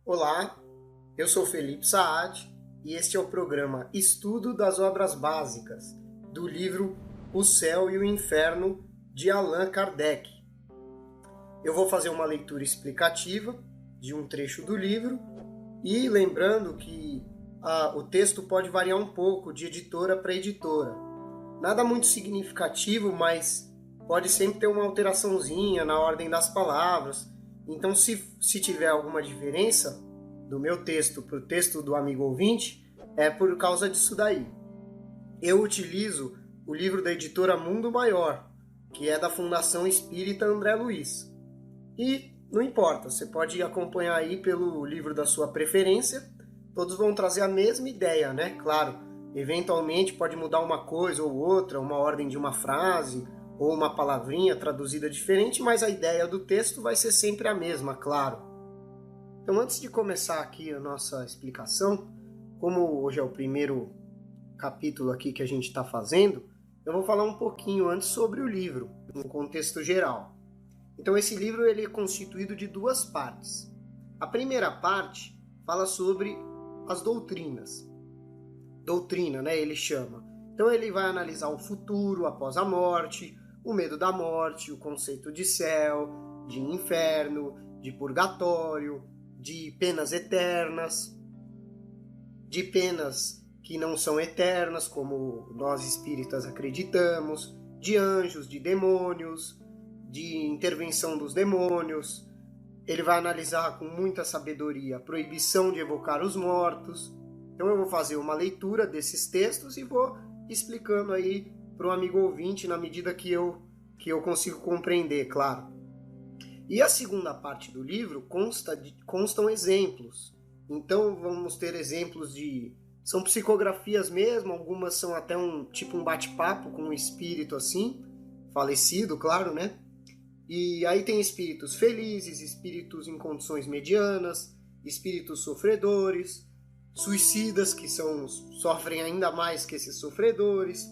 Olá, eu sou Felipe Saad e este é o programa Estudo das Obras Básicas do livro O Céu e o Inferno de Allan Kardec. Eu vou fazer uma leitura explicativa de um trecho do livro e lembrando que o texto pode variar um pouco de editora para editora. Nada muito significativo, mas pode sempre ter uma alteraçãozinha na ordem das palavras. Então, se tiver alguma diferença do meu texto para o texto do amigo ouvinte, é por causa disso daí. Eu utilizo o livro da editora Mundo Maior, que é da Fundação Espírita André Luiz. E não importa, você pode acompanhar aí pelo livro da sua preferência, todos vão trazer a mesma ideia, né? Claro, eventualmente pode mudar uma coisa ou outra, uma ordem de uma frase ou uma palavrinha traduzida diferente, mas a ideia do texto vai ser sempre a mesma, claro. Então, antes de começar aqui a nossa explicação, como hoje é o primeiro capítulo aqui que a gente está fazendo, eu vou falar um pouquinho antes sobre o livro, no contexto geral. Então, esse livro ele é constituído de duas partes. A primeira parte fala sobre as doutrinas. Doutrina, né, ele chama. Então, ele vai analisar o futuro após a morte, o medo da morte, o conceito de céu, de inferno, de purgatório, de penas eternas, de penas que não são eternas, como nós espíritas acreditamos, de anjos, de demônios, de intervenção dos demônios. Ele vai analisar com muita sabedoria a proibição de evocar os mortos. Então eu vou fazer uma leitura desses textos e vou explicando aí para o amigo ouvinte na medida que eu consigo compreender, claro. E a segunda parte do livro constam exemplos. Então vamos ter exemplos são psicografias mesmo, algumas são até um bate-papo com um espírito assim, falecido, claro, né? E aí tem espíritos felizes, espíritos em condições medianas, espíritos sofredores, suicidas que sofrem ainda mais que esses sofredores,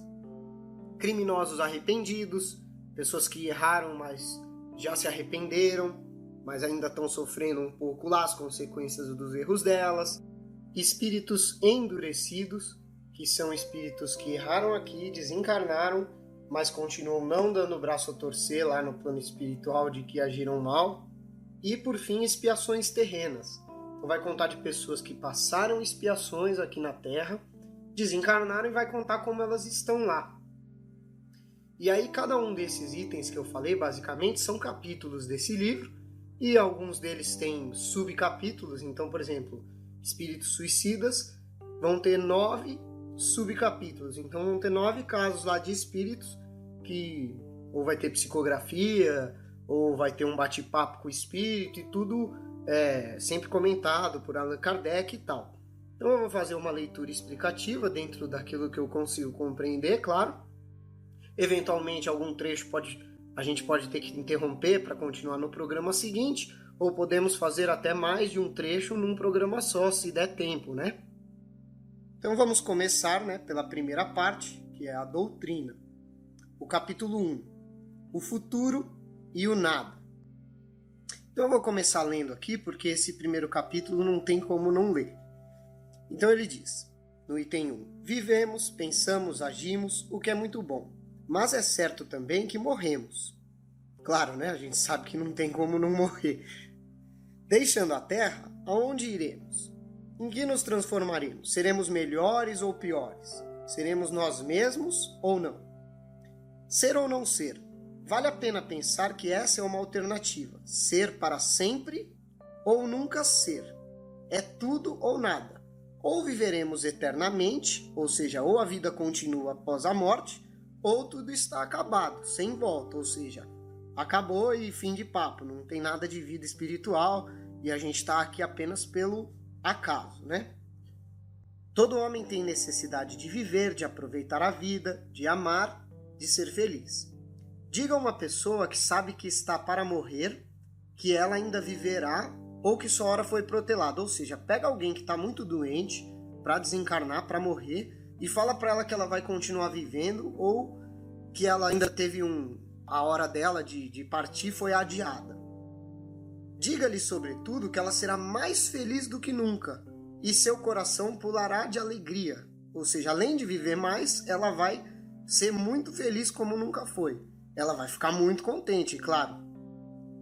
criminosos arrependidos, pessoas que erraram, mas já se arrependeram, mas ainda estão sofrendo um pouco lá as consequências dos erros delas, espíritos endurecidos, que são espíritos que erraram aqui, desencarnaram, mas continuam não dando o braço a torcer lá no plano espiritual de que agiram mal, e por fim expiações terrenas. Então vai contar de pessoas que passaram expiações aqui na Terra, desencarnaram e vai contar como elas estão lá. E aí cada um desses itens que eu falei, basicamente, são capítulos desse livro, e alguns deles têm subcapítulos. Então, por exemplo, espíritos suicidas vão ter 9 subcapítulos. Então vão ter 9 casos lá de espíritos que ou vai ter psicografia, ou vai ter um bate-papo com o espírito, e tudo sempre comentado por Allan Kardec e tal. Então eu vou fazer uma leitura explicativa dentro daquilo que eu consigo compreender, claro. Eventualmente algum trecho a gente pode ter que interromper para continuar no programa seguinte, ou podemos fazer até mais de um trecho num programa só, se der tempo, né? Então vamos começar, né, pela primeira parte, que é a doutrina. O capítulo 1, o futuro e o nada. Então eu vou começar lendo aqui, porque esse primeiro capítulo não tem como não ler. Então ele diz, no item 1, vivemos, pensamos, agimos, o que é muito bom. Mas é certo também que morremos. Claro, né? A gente sabe que não tem como não morrer. Deixando a Terra, aonde iremos? Em que nos transformaremos? Seremos melhores ou piores? Seremos nós mesmos ou não? Ser ou não ser? Vale a pena pensar que essa é uma alternativa. Ser para sempre ou nunca ser. É tudo ou nada. Ou viveremos eternamente, ou seja, ou a vida continua após a morte, ou tudo está acabado, sem volta, ou seja, acabou e fim de papo, não tem nada de vida espiritual e a gente está aqui apenas pelo acaso, né? Todo homem tem necessidade de viver, de aproveitar a vida, de amar, de ser feliz. Diga a uma pessoa que sabe que está para morrer, que ela ainda viverá ou que sua hora foi protelada, ou seja, pega alguém que está muito doente para desencarnar, para morrer, e fala para ela que ela vai continuar vivendo ou que ela ainda teve a hora dela de partir foi adiada. Diga-lhe, sobretudo, que ela será mais feliz do que nunca, e seu coração pulará de alegria. Ou seja, além de viver mais, ela vai ser muito feliz como nunca foi. Ela vai ficar muito contente, claro.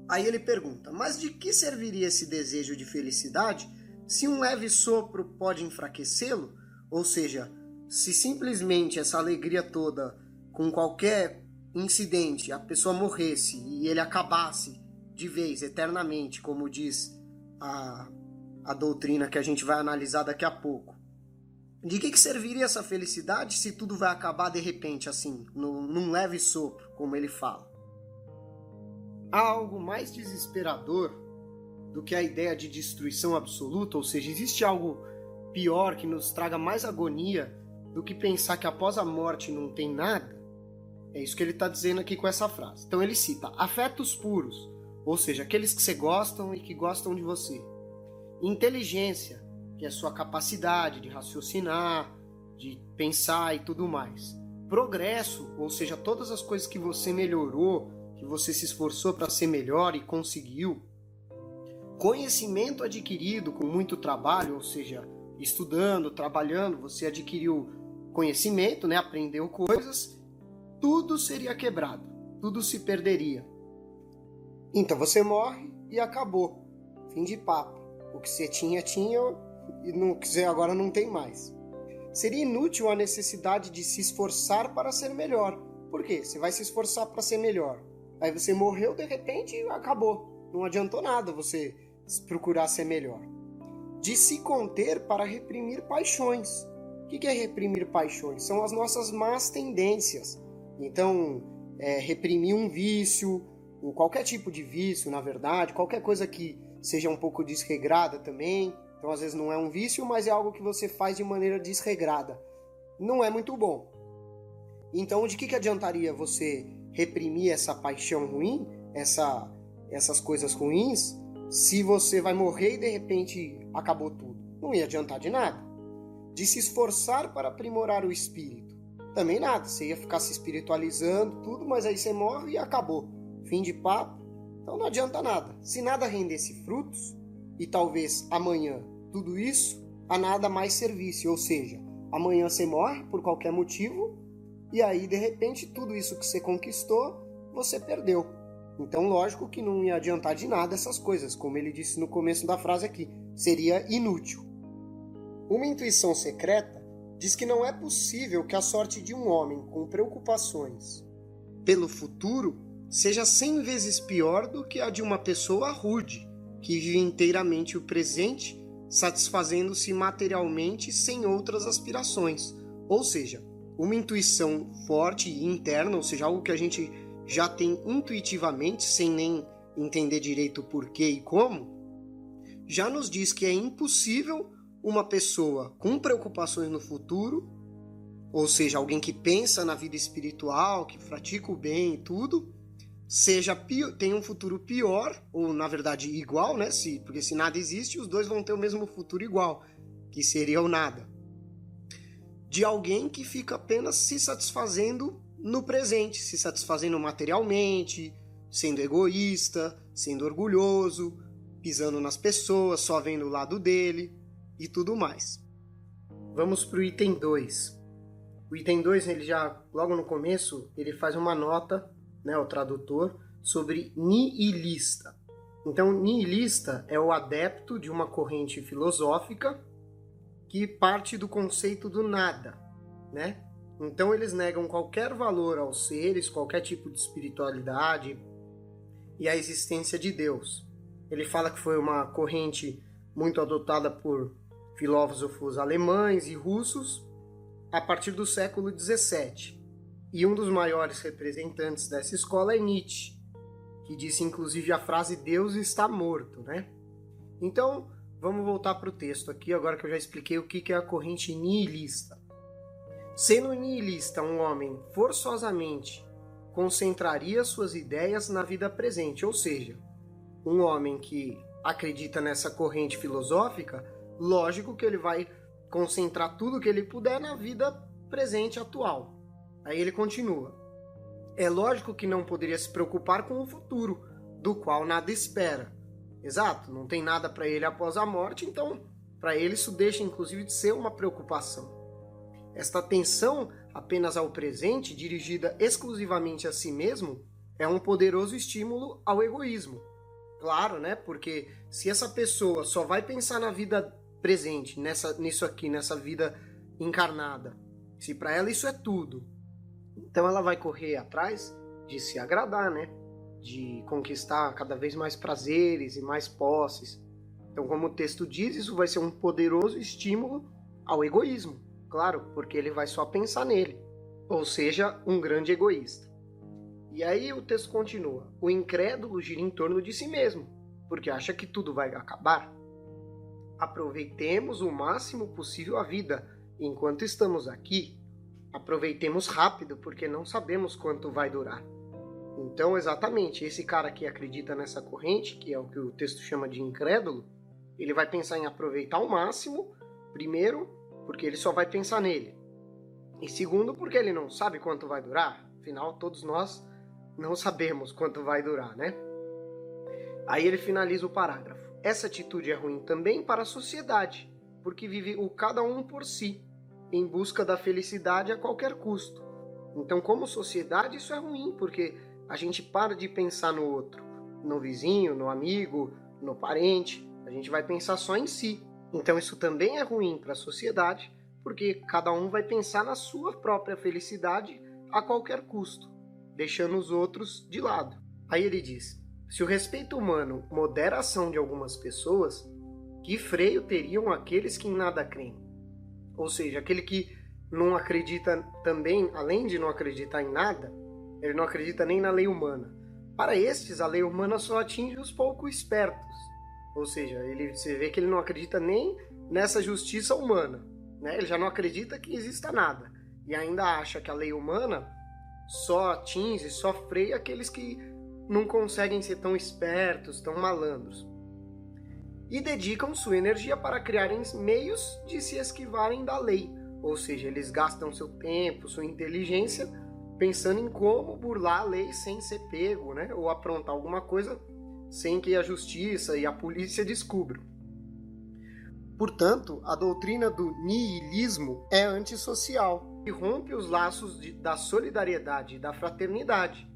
Aí ele pergunta, mas de que serviria esse desejo de felicidade se um leve sopro pode enfraquecê-lo? Ou seja, se simplesmente essa alegria toda, com qualquer incidente, a pessoa morresse e ele acabasse de vez, eternamente, como diz a doutrina que a gente vai analisar daqui a pouco. De que serviria essa felicidade se tudo vai acabar de repente, assim, num leve sopro, como ele fala? Há algo mais desesperador do que a ideia de destruição absoluta, ou seja, existe algo pior que nos traga mais agonia do que pensar que após a morte não tem nada? É isso que ele está dizendo aqui com essa frase. Então ele cita afetos puros, ou seja, aqueles que você gostam e que gostam de você. Inteligência, que é a sua capacidade de raciocinar, de pensar e tudo mais. Progresso, ou seja, todas as coisas que você melhorou, que você se esforçou para ser melhor e conseguiu. Conhecimento adquirido com muito trabalho, ou seja, estudando, trabalhando, você adquiriu conhecimento, né? Aprendeu coisas, tudo seria quebrado, tudo se perderia. Então você morre e acabou. Fim de papo. O que você tinha e não quiser agora não tem mais. Seria inútil a necessidade de se esforçar para ser melhor. Por quê? Você vai se esforçar para ser melhor. Aí você morreu de repente e acabou. Não adiantou nada você procurar ser melhor. De se conter para reprimir paixões. O que é reprimir paixões? São as nossas más tendências. Então, reprimir um vício, qualquer tipo de vício, na verdade, qualquer coisa que seja um pouco desregrada também. Então, às vezes não é um vício, mas é algo que você faz de maneira desregrada. Não é muito bom. Então, de que adiantaria você reprimir essa paixão ruim, essas coisas ruins, se você vai morrer e de repente acabou tudo? Não ia adiantar de nada. De se esforçar para aprimorar o espírito. Também nada. Você ia ficar se espiritualizando, tudo, mas aí você morre e acabou. Fim de papo. Então não adianta nada. Se nada rendesse frutos, e talvez amanhã tudo isso, a nada mais servisse. Ou seja, amanhã você morre por qualquer motivo, e aí de repente tudo isso que você conquistou, você perdeu. Então lógico que não ia adiantar de nada essas coisas, como ele disse no começo da frase aqui. Seria inútil. Uma intuição secreta diz que não é possível que a sorte de um homem com preocupações pelo futuro seja 100 vezes pior do que a de uma pessoa rude, que vive inteiramente o presente, satisfazendo-se materialmente sem outras aspirações. Ou seja, uma intuição forte e interna, ou seja, algo que a gente já tem intuitivamente, sem nem entender direito o porquê e como, já nos diz que é impossível uma pessoa com preocupações no futuro, ou seja, alguém que pensa na vida espiritual, que pratica o bem e tudo, tem um futuro pior, ou na verdade igual, né? Porque se nada existe, os dois vão ter o mesmo futuro igual, que seria o nada. De alguém que fica apenas se satisfazendo no presente, se satisfazendo materialmente, sendo egoísta, sendo orgulhoso, pisando nas pessoas, só vendo o lado dele e tudo mais. Vamos para o item 2. O item 2, ele já, logo no começo, ele faz uma nota, né, o tradutor, sobre nihilista. Então, nihilista é o adepto de uma corrente filosófica que parte do conceito do nada, né? Então, eles negam qualquer valor aos seres, qualquer tipo de espiritualidade e a existência de Deus. Ele fala que foi uma corrente muito adotada por filósofos alemães e russos a partir do século XVII. E um dos maiores representantes dessa escola é Nietzsche, que disse inclusive a frase "Deus está morto", né? Então, vamos voltar para o texto aqui, agora que eu já expliquei o que é a corrente nihilista. Sendo nihilista um homem forçosamente concentraria suas ideias na vida presente, ou seja, um homem que acredita nessa corrente filosófica, lógico que ele vai concentrar tudo que ele puder na vida presente atual. Aí ele continua. É lógico que não poderia se preocupar com o futuro, do qual nada espera. Exato, não tem nada para ele após a morte, então para ele isso deixa inclusive de ser uma preocupação. Esta atenção apenas ao presente, dirigida exclusivamente a si mesmo, é um poderoso estímulo ao egoísmo. Claro, né? Porque se essa pessoa só vai pensar na vida presente, nisso aqui, nessa vida encarnada, se para ela isso é tudo, então ela vai correr atrás de se agradar, né? De conquistar cada vez mais prazeres e mais posses. Então, como o texto diz, isso vai ser um poderoso estímulo ao egoísmo, claro, porque ele vai só pensar nele, ou seja, um grande egoísta. E aí o texto continua: o incrédulo gira em torno de si mesmo, porque acha que tudo vai acabar. Aproveitemos o máximo possível a vida enquanto estamos aqui. Aproveitemos rápido, porque não sabemos quanto vai durar. Então, exatamente, esse cara que acredita nessa corrente, que é o que o texto chama de incrédulo, ele vai pensar em aproveitar ao máximo, primeiro, porque ele só vai pensar nele. E segundo, porque ele não sabe quanto vai durar. Afinal, todos nós não sabemos quanto vai durar, né? Aí ele finaliza o parágrafo. Essa atitude é ruim também para a sociedade, porque vive o cada um por si, em busca da felicidade a qualquer custo. Então, como sociedade, isso é ruim, porque a gente para de pensar no outro, no vizinho, no amigo, no parente. A gente vai pensar só em si. Então, isso também é ruim para a sociedade, porque cada um vai pensar na sua própria felicidade a qualquer custo, deixando os outros de lado. Aí ele diz: se o respeito humano modera a ação de algumas pessoas, que freio teriam aqueles que em nada creem? Ou seja, aquele que não acredita também, além de não acreditar em nada, ele não acredita nem na lei humana. Para estes, a lei humana só atinge os pouco espertos. Ou seja, você vê que ele não acredita nem nessa justiça humana, né? Ele já não acredita que exista nada. E ainda acha que a lei humana só atinge, só freia aqueles que não conseguem ser tão espertos, tão malandros. E dedicam sua energia para criarem meios de se esquivarem da lei. Ou seja, eles gastam seu tempo, sua inteligência, pensando em como burlar a lei sem ser pego, né? Ou aprontar alguma coisa sem que a justiça e a polícia descubram. Portanto, a doutrina do niilismo é antissocial e rompe os laços da solidariedade e da fraternidade,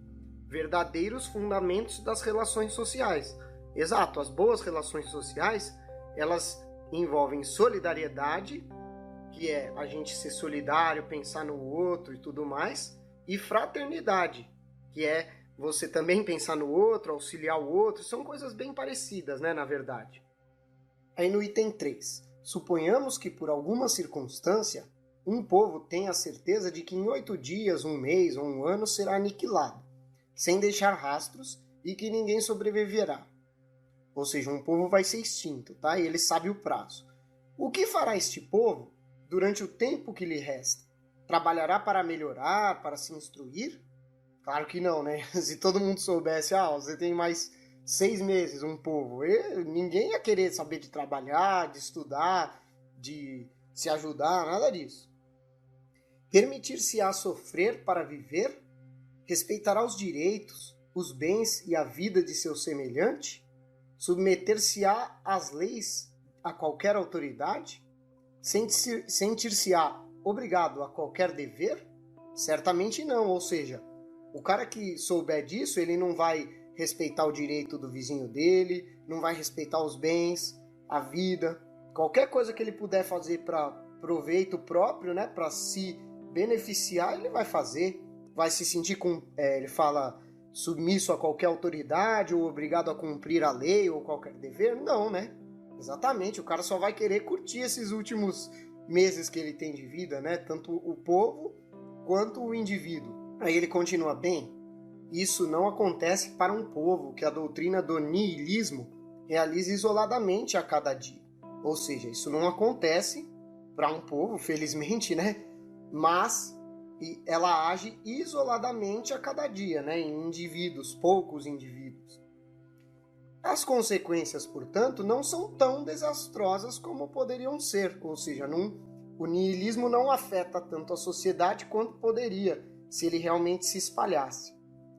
verdadeiros fundamentos das relações sociais. Exato, as boas relações sociais, elas envolvem solidariedade, que é a gente ser solidário, pensar no outro e tudo mais, e fraternidade, que é você também pensar no outro, auxiliar o outro. São coisas bem parecidas, né, na verdade. Aí no item 3, suponhamos que por alguma circunstância um povo tenha a certeza de que em 8 dias, um mês ou um ano será aniquilado, sem deixar rastros, e que ninguém sobreviverá. Ou seja, um povo vai ser extinto, tá? E ele sabe o prazo. O que fará este povo durante o tempo que lhe resta? Trabalhará para melhorar, para se instruir? Claro que não, né? Se todo mundo soubesse, você tem mais 6 meses, um povo, ninguém ia querer saber de trabalhar, de estudar, de se ajudar, nada disso. Permitir-se-á sofrer para viver? Respeitará os direitos, os bens e a vida de seu semelhante? Submeter-se-á às leis, a qualquer autoridade? Sentir-se-á obrigado a qualquer dever? Certamente não, ou seja, o cara que souber disso, ele não vai respeitar o direito do vizinho dele, não vai respeitar os bens, a vida, qualquer coisa que ele puder fazer para proveito próprio, né, para se beneficiar, ele vai fazer, vai se sentir ele fala submisso a qualquer autoridade ou obrigado a cumprir a lei ou qualquer dever? Não, né? Exatamente, o cara só vai querer curtir esses últimos meses que ele tem de vida, né? Tanto o povo quanto o indivíduo. Aí ele continua: bem, isso não acontece para um povo que a doutrina do niilismo realiza isoladamente a cada dia. Ou seja, isso não acontece para um povo, felizmente, né? Mas ela age isoladamente a cada dia, né? Em indivíduos, poucos indivíduos. As consequências, portanto, não são tão desastrosas como poderiam ser. Ou seja, o niilismo não afeta tanto a sociedade quanto poderia, se ele realmente se espalhasse.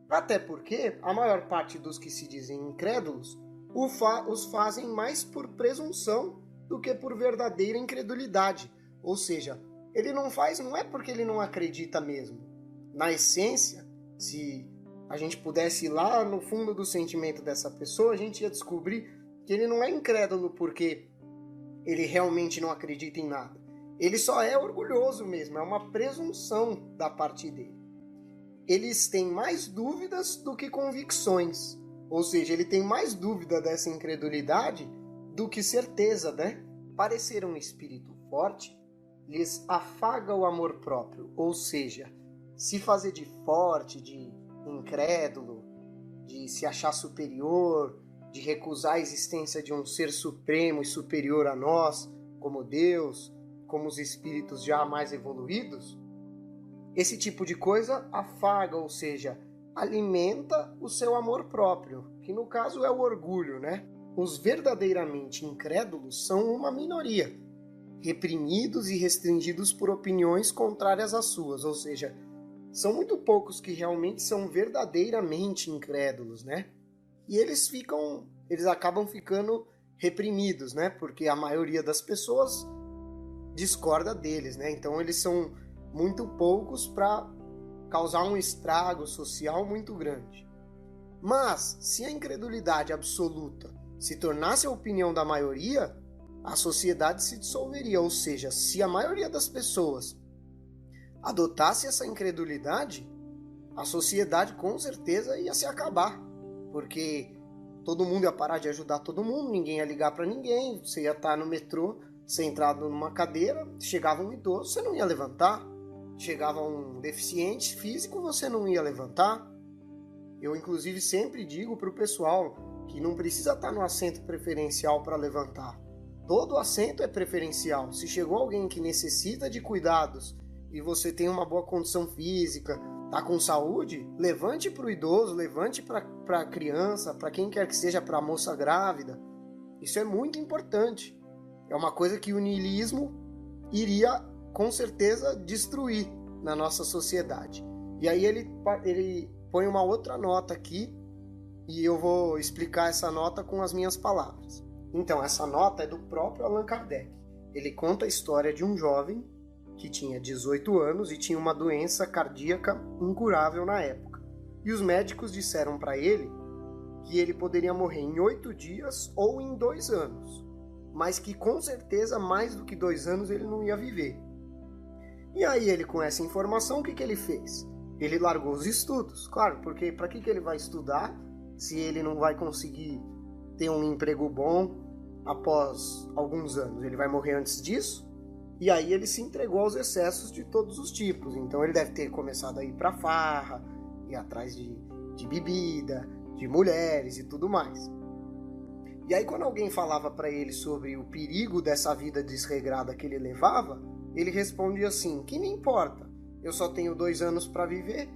Até porque a maior parte dos que se dizem incrédulos os fazem mais por presunção do que por verdadeira incredulidade. Ou seja, ele não faz, não é porque ele não acredita mesmo. Na essência, se a gente pudesse ir lá no fundo do sentimento dessa pessoa, a gente ia descobrir que ele não é incrédulo porque ele realmente não acredita em nada. Ele só é orgulhoso mesmo, é uma presunção da parte dele. Eles têm mais dúvidas do que convicções. Ou seja, ele tem mais dúvida dessa incredulidade do que certeza, né? Parecer um espírito forte lhes afaga o amor próprio, ou seja, se fazer de forte, de incrédulo, de se achar superior, de recusar a existência de um ser supremo e superior a nós, como Deus, como os espíritos já mais evoluídos, esse tipo de coisa afaga, ou seja, alimenta o seu amor próprio, que no caso é o orgulho, né? Os verdadeiramente incrédulos são uma minoria, reprimidos e restringidos por opiniões contrárias às suas, ou seja, são muito poucos que realmente são verdadeiramente incrédulos, né? E eles acabam ficando reprimidos, né? Porque a maioria das pessoas discorda deles, né? Então eles são muito poucos para causar um estrago social muito grande. Mas, se a incredulidade absoluta se tornasse a opinião da maioria, a sociedade se dissolveria, ou seja, se a maioria das pessoas adotasse essa incredulidade, a sociedade com certeza ia se acabar, porque todo mundo ia parar de ajudar todo mundo, ninguém ia ligar para ninguém, você ia estar no metrô, sentado numa cadeira, chegava um idoso, você não ia levantar, chegava um deficiente físico, você não ia levantar. Eu, inclusive, sempre digo para o pessoal que não precisa estar no assento preferencial para levantar. Todo assento é preferencial. Se chegou alguém que necessita de cuidados e você tem uma boa condição física, está com saúde, levante para o idoso, levante para a criança, para quem quer que seja, para a moça grávida. Isso é muito importante. É uma coisa que o niilismo iria, com certeza, destruir na nossa sociedade. E aí ele põe uma outra nota aqui e eu vou explicar essa nota com as minhas palavras. Então, essa nota é do próprio Allan Kardec. Ele conta a história de um jovem que tinha 18 anos e tinha uma doença cardíaca incurável na época. E os médicos disseram para ele que ele poderia morrer em 8 dias ou em 2 anos, mas que com certeza mais do que 2 anos ele não ia viver. E aí ele, com essa informação, o que ele fez? Ele largou os estudos, claro, porque para que ele vai estudar se ele não vai conseguir ter um emprego bom após alguns anos? Ele vai morrer antes disso? E aí ele se entregou aos excessos de todos os tipos. Então ele deve ter começado a ir pra farra, ir atrás de bebida, de mulheres e tudo mais. E aí quando alguém falava para ele sobre o perigo dessa vida desregrada que ele levava, ele respondia assim: que me importa? Eu só tenho 2 anos para viver.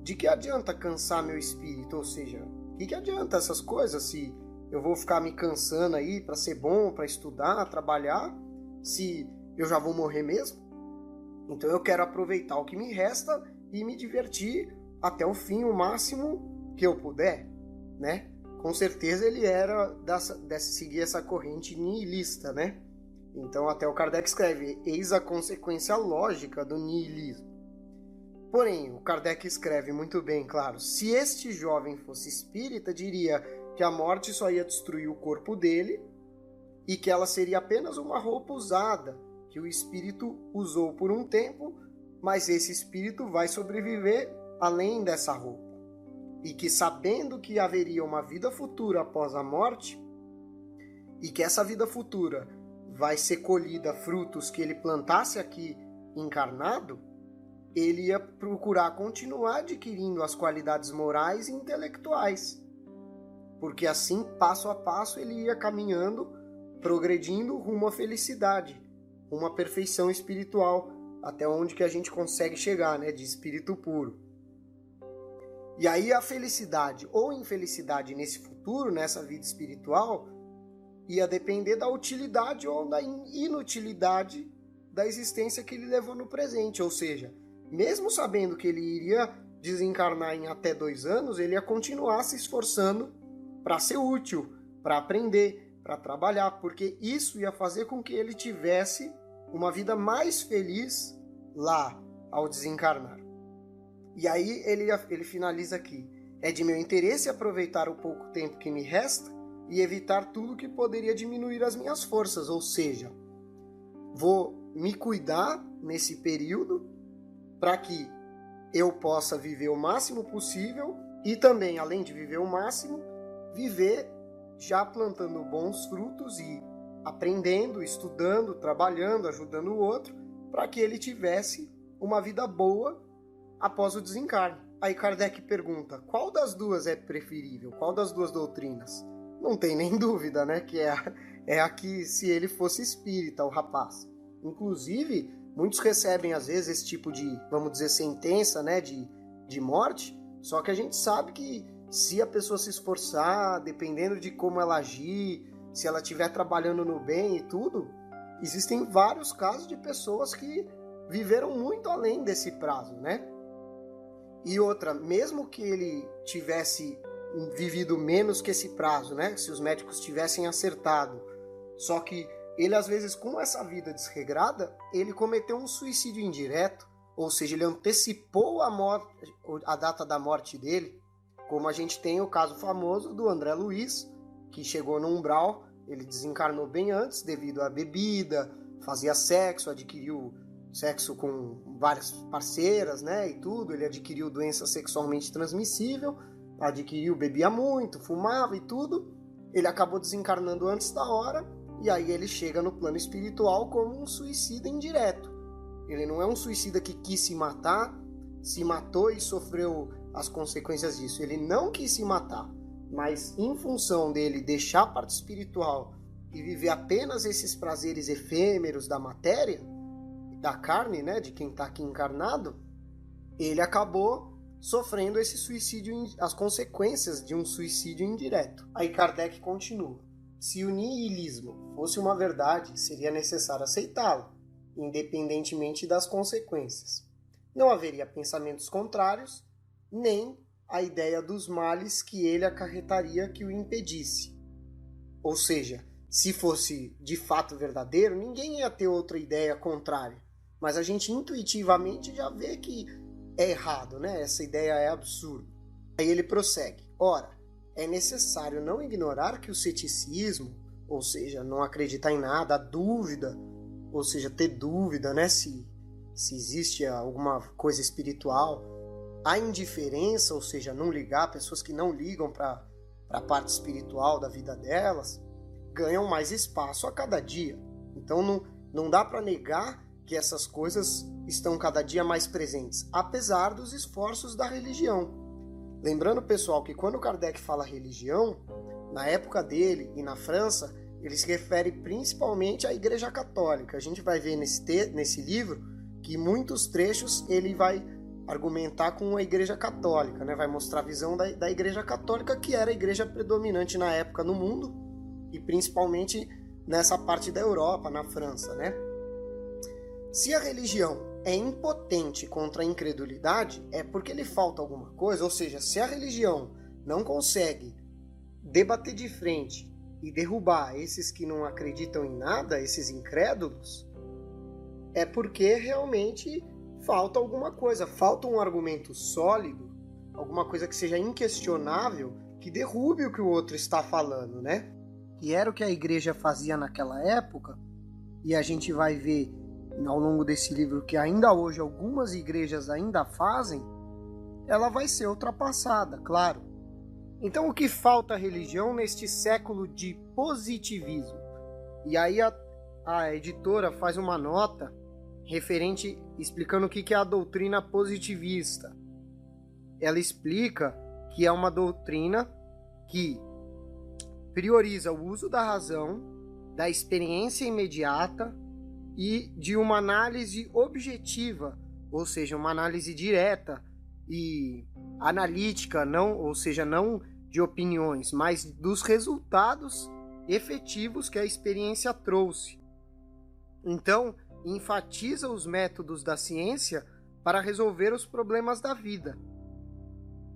De que adianta cansar meu espírito? Ou seja, que adianta essas coisas se eu vou ficar me cansando aí para ser bom, para estudar, trabalhar, se eu já vou morrer mesmo? Então eu quero aproveitar o que me resta e me divertir até o fim, o máximo que eu puder, né? Com certeza ele era seguir essa corrente nihilista, né? Então até o Kardec escreve: eis a consequência lógica do nihilismo. Porém, o Kardec escreve muito bem, claro, se este jovem fosse espírita, diria que a morte só ia destruir o corpo dele e que ela seria apenas uma roupa usada, que o espírito usou por um tempo, mas esse espírito vai sobreviver além dessa roupa. E que, sabendo que haveria uma vida futura após a morte, e que essa vida futura vai ser colhida frutos que ele plantasse aqui encarnado, ele ia procurar continuar adquirindo as qualidades morais e intelectuais. Porque assim, passo a passo, ele ia caminhando, progredindo rumo à felicidade, rumo à perfeição espiritual, até onde que a gente consegue chegar, né, de espírito puro. E aí a felicidade ou infelicidade nesse futuro, nessa vida espiritual, ia depender da utilidade ou da inutilidade da existência que ele levou no presente. Ou seja, mesmo sabendo que ele iria desencarnar em até 2 anos, ele ia continuar se esforçando para ser útil, para aprender, para trabalhar, porque isso ia fazer com que ele tivesse uma vida mais feliz lá ao desencarnar. E aí ele finaliza aqui: é de meu interesse aproveitar o pouco tempo que me resta e evitar tudo que poderia diminuir as minhas forças, ou seja, vou me cuidar nesse período para que eu possa viver o máximo possível e também, além de viver o máximo, viver já plantando bons frutos e aprendendo, estudando, trabalhando, ajudando o outro, para que ele tivesse uma vida boa após o desencarne. Aí Kardec pergunta: qual das duas é preferível? Qual das duas doutrinas? Não tem nem dúvida, né? Que é a que, se ele fosse espírita, o rapaz. Inclusive, muitos recebem às vezes esse tipo de, vamos dizer, sentença, né, de morte, só que a gente sabe que se a pessoa se esforçar, dependendo de como ela agir, se ela estiver trabalhando no bem e tudo, existem vários casos de pessoas que viveram muito além desse prazo, né? E outra, mesmo que ele tivesse vivido menos que esse prazo, né? Se os médicos tivessem acertado, só que ele, às vezes, com essa vida desregrada, ele cometeu um suicídio indireto, ou seja, ele antecipou a data da morte dele, como a gente tem o caso famoso do André Luiz, que chegou no umbral, ele desencarnou bem antes devido à bebida, fazia sexo, adquiriu sexo com várias parceiras, né, e tudo, ele adquiriu doença sexualmente transmissível, bebia muito, fumava e tudo, ele acabou desencarnando antes da hora, e aí ele chega no plano espiritual como um suicida indireto. Ele não é um suicida que quis se matar, se matou e sofreu as consequências disso. Ele não quis se matar, mas em função dele deixar a parte espiritual e viver apenas esses prazeres efêmeros da matéria, da carne, né, de quem está aqui encarnado, ele acabou sofrendo esse suicídio, as consequências de um suicídio indireto. Aí Kardec continua: se o niilismo fosse uma verdade, seria necessário aceitá-lo, independentemente das consequências. Não haveria pensamentos contrários, nem a ideia dos males que ele acarretaria que o impedisse. Ou seja, se fosse de fato verdadeiro, ninguém ia ter outra ideia contrária. Mas a gente intuitivamente já vê que é errado, né? Essa ideia é absurda. Aí ele prossegue: ora, é necessário não ignorar que o ceticismo, ou seja, não acreditar em nada, a dúvida, ou seja, ter dúvida, né, se existe alguma coisa espiritual, a indiferença, ou seja, não ligar, pessoas que não ligam para a parte espiritual da vida delas, ganham mais espaço a cada dia. Então não dá para negar que essas coisas estão cada dia mais presentes, apesar dos esforços da religião. Lembrando, pessoal, que quando Kardec fala religião, na época dele e na França, ele se refere principalmente à Igreja Católica. A gente vai ver nesse livro que muitos trechos ele vai argumentar com a Igreja Católica, né? Vai mostrar a visão da Igreja Católica, que era a igreja predominante na época no mundo, e principalmente nessa parte da Europa, na França, né? Se a religião é impotente contra a incredulidade, é porque lhe falta alguma coisa, ou seja, se a religião não consegue debater de frente e derrubar esses que não acreditam em nada, esses incrédulos, é porque realmente falta alguma coisa, falta um argumento sólido, alguma coisa que seja inquestionável, que derrube o que o outro está falando, né? E era o que a igreja fazia naquela época, e a gente vai ver ao longo desse livro que ainda hoje algumas igrejas ainda fazem, ela vai ser ultrapassada, claro. Então o que falta à religião neste século de positivismo? E aí a editora faz uma nota referente, explicando o que é a doutrina positivista. Ela explica que é uma doutrina que prioriza o uso da razão, da experiência imediata e de uma análise objetiva, ou seja, uma análise direta e analítica, ou seja, não de opiniões, mas dos resultados efetivos que a experiência trouxe. Então, enfatiza os métodos da ciência para resolver os problemas da vida.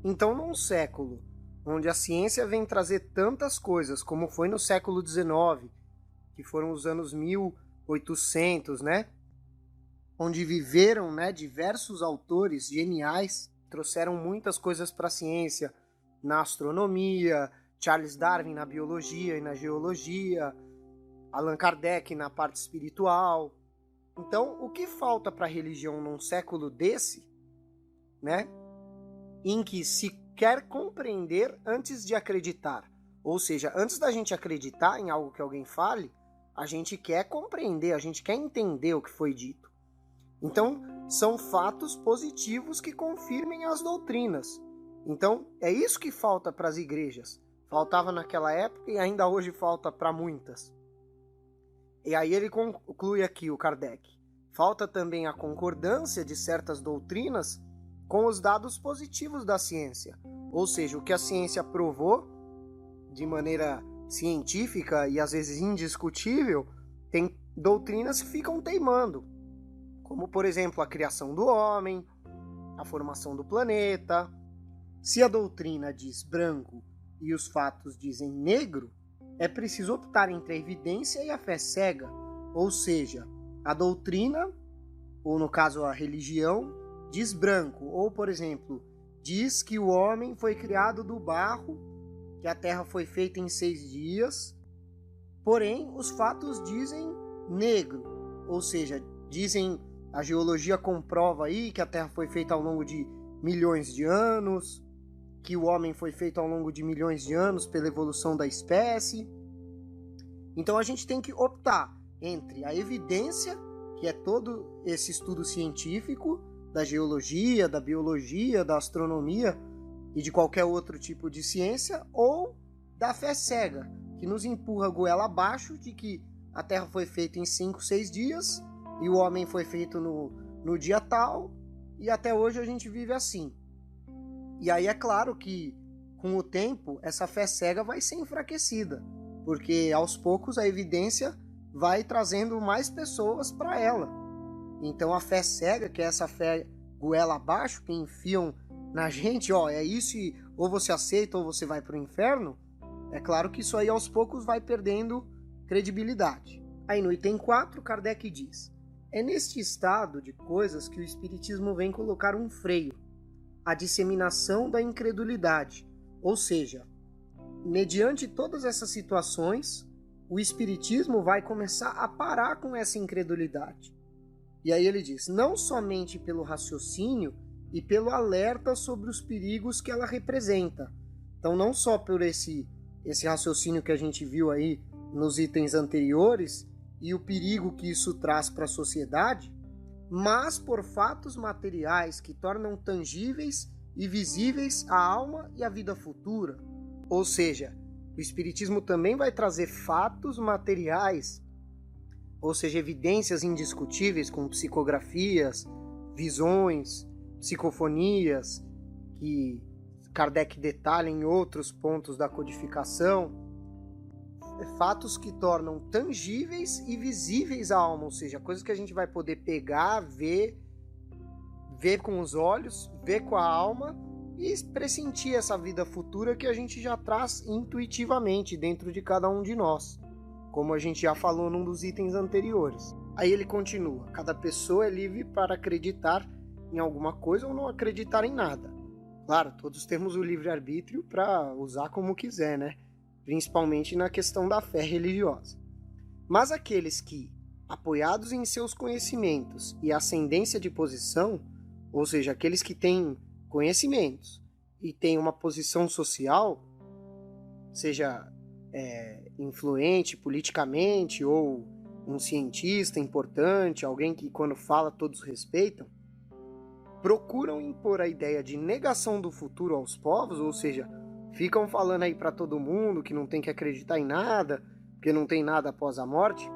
Então, num século onde a ciência vem trazer tantas coisas, como foi no século XIX, que foram os anos 1800, né? Onde viveram, né, diversos autores geniais, trouxeram muitas coisas para a ciência, na astronomia, Charles Darwin na biologia e na geologia, Allan Kardec na parte espiritual. Então, o que falta para a religião num século desse, né, em que se quer compreender antes de acreditar? Ou seja, antes da gente acreditar em algo que alguém fale, a gente quer compreender, a gente quer entender o que foi dito. Então, são fatos positivos que confirmem as doutrinas. Então, é isso que falta para as igrejas. Faltava naquela época e ainda hoje falta para muitas. E aí ele conclui aqui, o Kardec. Falta também a concordância de certas doutrinas com os dados positivos da ciência. Ou seja, o que a ciência provou de maneira científica e às vezes indiscutível, tem doutrinas que ficam teimando. Como, por exemplo, a criação do homem, a formação do planeta. Se a doutrina diz branco e os fatos dizem negro, é preciso optar entre a evidência e a fé cega. Ou seja, a doutrina, ou no caso a religião, diz branco. Ou, por exemplo, diz que o homem foi criado do barro, que a terra foi feita em 6 dias. Porém, os fatos dizem negro. Ou seja, dizem, a geologia comprova aí que a terra foi feita ao longo de milhões de anos, que o homem foi feito ao longo de milhões de anos pela evolução da espécie. Então a gente tem que optar entre a evidência, que é todo esse estudo científico da geologia, da biologia, da astronomia e de qualquer outro tipo de ciência, ou da fé cega, que nos empurra goela abaixo de que a Terra foi feita em 5, 6 dias e o homem foi feito no dia tal, e até hoje a gente vive assim. E aí é claro que, com o tempo, essa fé cega vai ser enfraquecida, porque aos poucos a evidência vai trazendo mais pessoas para ela. Então a fé cega, que é essa fé goela abaixo, que enfiam na gente, ó, é isso, e ou você aceita ou você vai para o inferno, é claro que isso aí aos poucos vai perdendo credibilidade. Aí no item 4, Kardec diz: é neste estado de coisas que o Espiritismo vem colocar um freio, a disseminação da incredulidade. Ou seja, mediante todas essas situações, o Espiritismo vai começar a parar com essa incredulidade. E aí ele diz, não somente pelo raciocínio e pelo alerta sobre os perigos que ela representa. Então não só por esse raciocínio que a gente viu aí nos itens anteriores e o perigo que isso traz para a sociedade, mas por fatos materiais que tornam tangíveis e visíveis a alma e a vida futura. Ou seja, o Espiritismo também vai trazer fatos materiais, ou seja, evidências indiscutíveis como psicografias, visões, psicofonias, que Kardec detalha em outros pontos da codificação, fatos que tornam tangíveis e visíveis a alma, ou seja, coisas que a gente vai poder pegar, ver com os olhos, ver com a alma e pressentir essa vida futura que a gente já traz intuitivamente dentro de cada um de nós, como a gente já falou num dos itens anteriores. Aí ele continua, cada pessoa é livre para acreditar em alguma coisa ou não acreditar em nada. Claro, todos temos o livre-arbítrio para usar como quiser, né? Principalmente na questão da fé religiosa. Mas aqueles que, apoiados em seus conhecimentos e ascendência de posição, ou seja, aqueles que têm conhecimentos e têm uma posição social, seja influente politicamente ou um cientista importante, alguém que quando fala todos respeitam, procuram impor a ideia de negação do futuro aos povos, ou seja, ficam falando aí para todo mundo que não tem que acreditar em nada, porque não tem nada após a morte,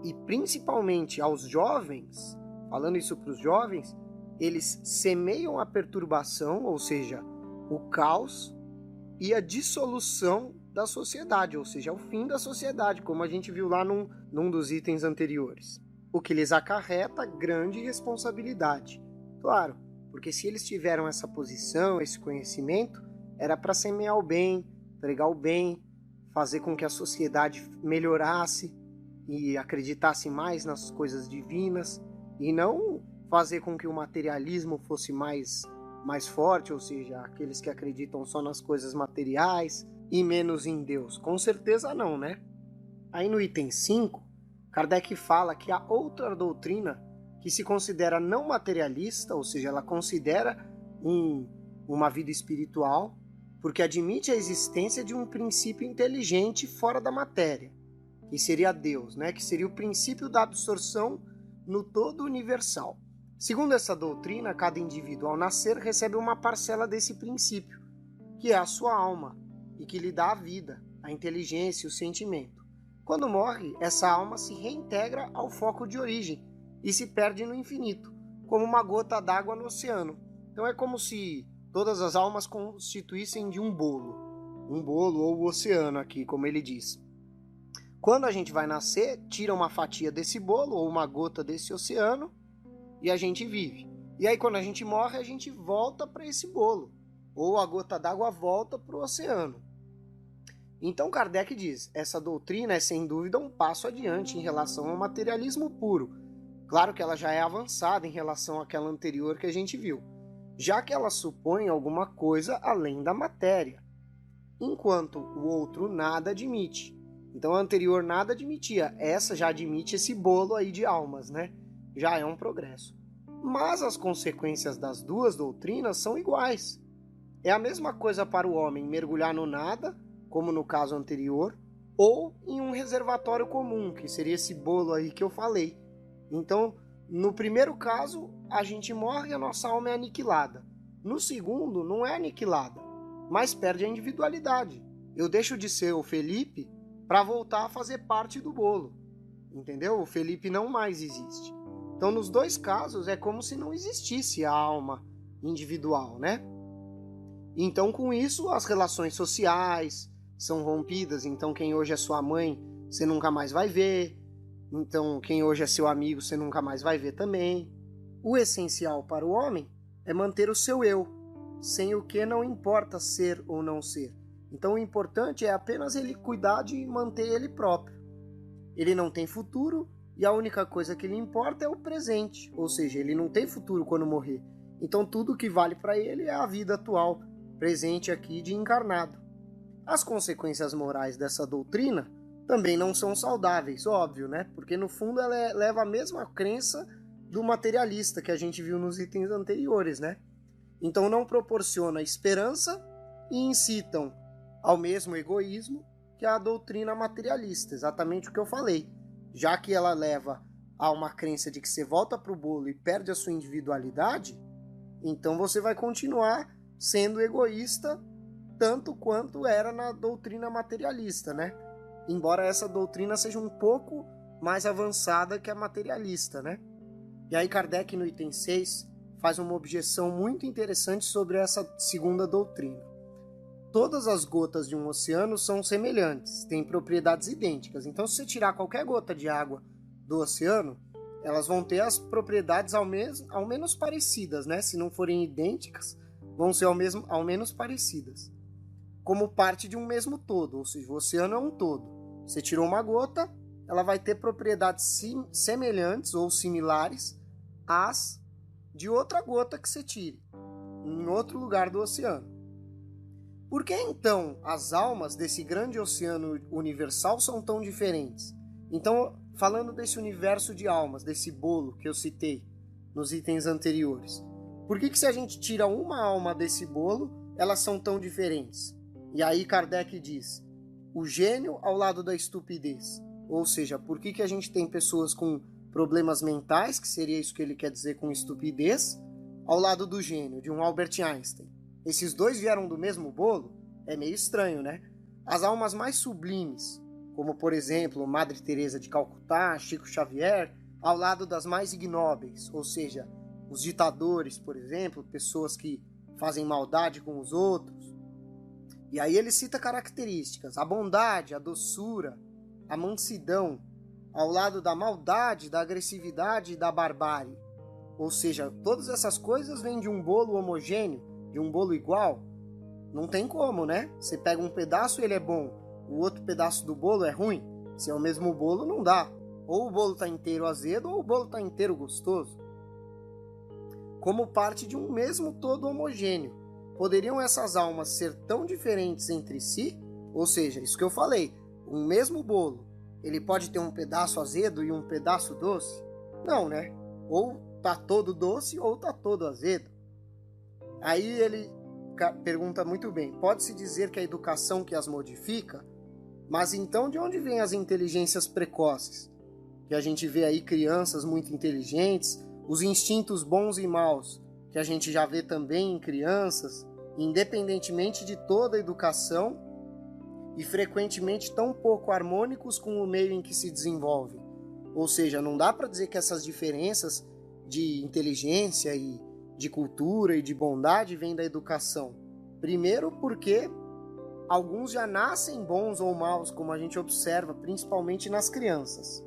e principalmente aos jovens, falando isso para os jovens, eles semeiam a perturbação, ou seja, o caos e a dissolução da sociedade, ou seja, o fim da sociedade, como a gente viu lá num dos itens anteriores, o que lhes acarreta grande responsabilidade. Claro, porque se eles tiveram essa posição, esse conhecimento, era para semear o bem, pregar o bem, fazer com que a sociedade melhorasse e acreditasse mais nas coisas divinas e não fazer com que o materialismo fosse mais forte, ou seja, aqueles que acreditam só nas coisas materiais e menos em Deus. Com certeza não, né? Aí no item 5, Kardec fala que há outra doutrina que se considera não materialista, ou seja, ela considera uma vida espiritual, porque admite a existência de um princípio inteligente fora da matéria, que seria Deus, né? Que seria o princípio da absorção no todo universal. Segundo essa doutrina, cada indivíduo ao nascer recebe uma parcela desse princípio, que é a sua alma, e que lhe dá a vida, a inteligência e o sentimento. Quando morre, essa alma se reintegra ao foco de origem e se perde no infinito, como uma gota d'água no oceano. Então é como se todas as almas constituíssem de um bolo ou o oceano aqui, como ele diz. Quando a gente vai nascer, tira uma fatia desse bolo ou uma gota desse oceano e a gente vive. E aí quando a gente morre, a gente volta para esse bolo, ou a gota d'água volta para o oceano. Então Kardec diz, essa doutrina é sem dúvida um passo adiante em relação ao materialismo puro. Claro que ela já é avançada em relação àquela anterior que a gente viu, já que ela supõe alguma coisa além da matéria, enquanto o outro nada admite. Então a anterior nada admitia, essa já admite esse bolo aí de almas, né? Já é um progresso. Mas as consequências das duas doutrinas são iguais. É a mesma coisa para o homem mergulhar no nada, como no caso anterior, ou em um reservatório comum, que seria esse bolo aí que eu falei. Então, no primeiro caso, a gente morre e a nossa alma é aniquilada. No segundo, não é aniquilada, mas perde a individualidade. Eu deixo de ser o Felipe para voltar a fazer parte do bolo. Entendeu? O Felipe não mais existe. Então, nos dois casos, é como se não existisse a alma individual, né? Então, com isso, as relações sociais são rompidas. Então, quem hoje é sua mãe, você nunca mais vai ver. Então, quem hoje é seu amigo, você nunca mais vai ver também. O essencial para o homem é manter o seu eu, sem o que não importa ser ou não ser. Então, o importante é apenas ele cuidar de manter ele próprio. Ele não tem futuro e a única coisa que lhe importa é o presente, ou seja, ele não tem futuro quando morrer. Então, tudo que vale para ele é a vida atual, presente aqui de encarnado. As consequências morais dessa doutrina também não são saudáveis, óbvio, né? Porque no fundo ela leva a mesma crença do materialista que a gente viu nos itens anteriores, né? Então não proporciona esperança e incitam ao mesmo egoísmo que a doutrina materialista, exatamente o que eu falei. Já que ela leva a uma crença de que você volta para o bolo e perde a sua individualidade, então você vai continuar sendo egoísta tanto quanto era na doutrina materialista, né? Embora essa doutrina seja um pouco mais avançada que a materialista, né? E aí Kardec, no item 6, faz uma objeção muito interessante sobre essa segunda doutrina. Todas as gotas de um oceano são semelhantes, têm propriedades idênticas. Então, se você tirar qualquer gota de água do oceano, elas vão ter as propriedades ao menos parecidas, né? Se não forem idênticas, vão ser ao menos parecidas. Como parte de um mesmo todo, ou seja, o oceano é um todo. Você tirou uma gota, ela vai ter propriedades semelhantes ou similares às de outra gota que você tire, em outro lugar do oceano. Por que então as almas desse grande oceano universal são tão diferentes? Então, falando desse universo de almas, desse bolo que eu citei nos itens anteriores, por que se a gente tira uma alma desse bolo, elas são tão diferentes? E aí Kardec diz, o gênio ao lado da estupidez. Ou seja, por que a gente tem pessoas com problemas mentais, que seria isso que ele quer dizer com estupidez, ao lado do gênio, de um Albert Einstein? Esses dois vieram do mesmo bolo? É meio estranho, né? As almas mais sublimes, como por exemplo Madre Teresa de Calcutá, Chico Xavier, ao lado das mais ignóbeis, ou seja, os ditadores, por exemplo, pessoas que fazem maldade com os outros. E aí ele cita características, a bondade, a doçura, a mansidão, ao lado da maldade, da agressividade e da barbárie. Ou seja, todas essas coisas vêm de um bolo homogêneo, de um bolo igual. Não tem como, né? Você pega um pedaço e ele é bom, o outro pedaço do bolo é ruim. Se é o mesmo bolo, não dá. Ou o bolo está inteiro azedo ou o bolo está inteiro gostoso. Como parte de um mesmo todo homogêneo. Poderiam essas almas ser tão diferentes entre si? Ou seja, isso que eu falei, um mesmo bolo, ele pode ter um pedaço azedo e um pedaço doce? Não, né? Ou tá todo doce ou tá todo azedo. Aí ele pergunta muito bem, pode-se dizer que a educação que as modifica? Mas então de onde vêm as inteligências precoces? Que a gente vê aí crianças muito inteligentes, os instintos bons e maus, que a gente já vê também em crianças, independentemente de toda a educação, e frequentemente tão pouco harmônicos com o meio em que se desenvolve. Ou seja, não dá para dizer que essas diferenças de inteligência e de cultura e de bondade vêm da educação. Primeiro porque alguns já nascem bons ou maus, como a gente observa, principalmente nas crianças.